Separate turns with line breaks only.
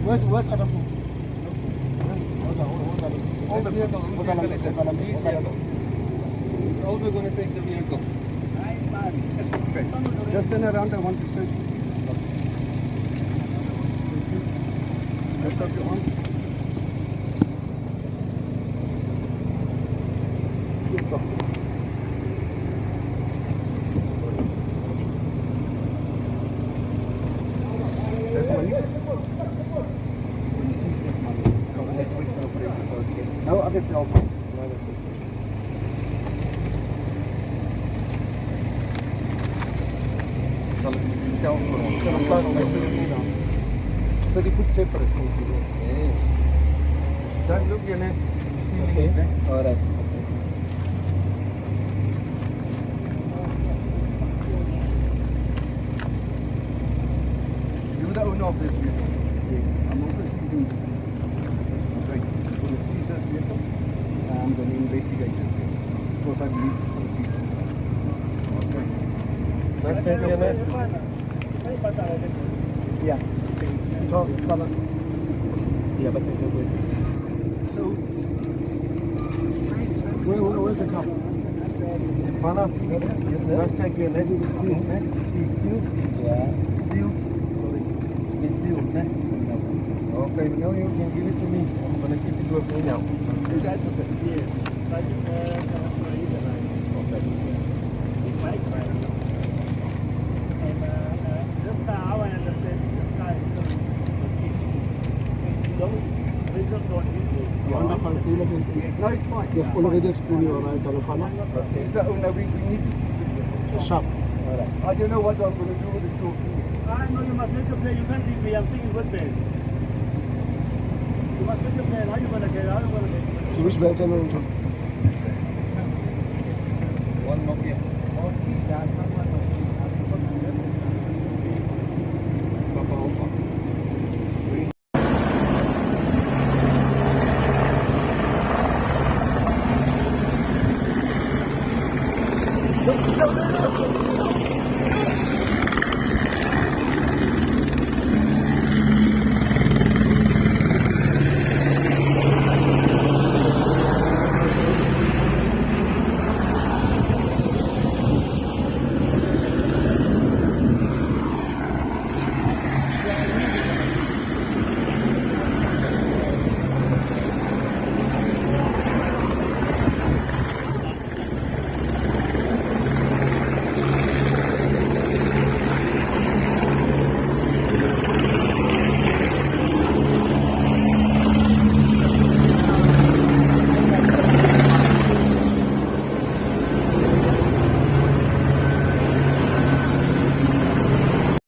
Where's other food?
All the vehicle. We're also going to take the vehicle. Okay. Just turn around. I want to show you. Lift up your arm. No other cell phone. Zal ik niet vertellen voor ons? Ik kan hem klaar om met z'n niet aan. Zet die voet separate. That look in it. Okay. Alright. You're the owner of this vehicle? Yes. I'm also seizing the vehicle. Okay. I'm going to seize that vehicle. I'm going to investigate this vehicle. Because I believe it's for the people. Okay. Let's take your list. Yeah. So, follow. Yeah, but take your list. So, where's the car? Follow. Yes, sir. Let's take your list. Yeah. Seal. It's sealed, okay? Okay, now you can give it to me. I'm going to keep it with me now. Is that okay? Yes. No, it's fine.
You've already explained your right, Alufana.
Okay. Is that we need to see the
Sharp.
I don't know what I'm going to do with the two.
I know you must make a play. You can't leave me. I'm thinking what play. You must make a play. How are you going to get out?
So which belt are you on?
One more here.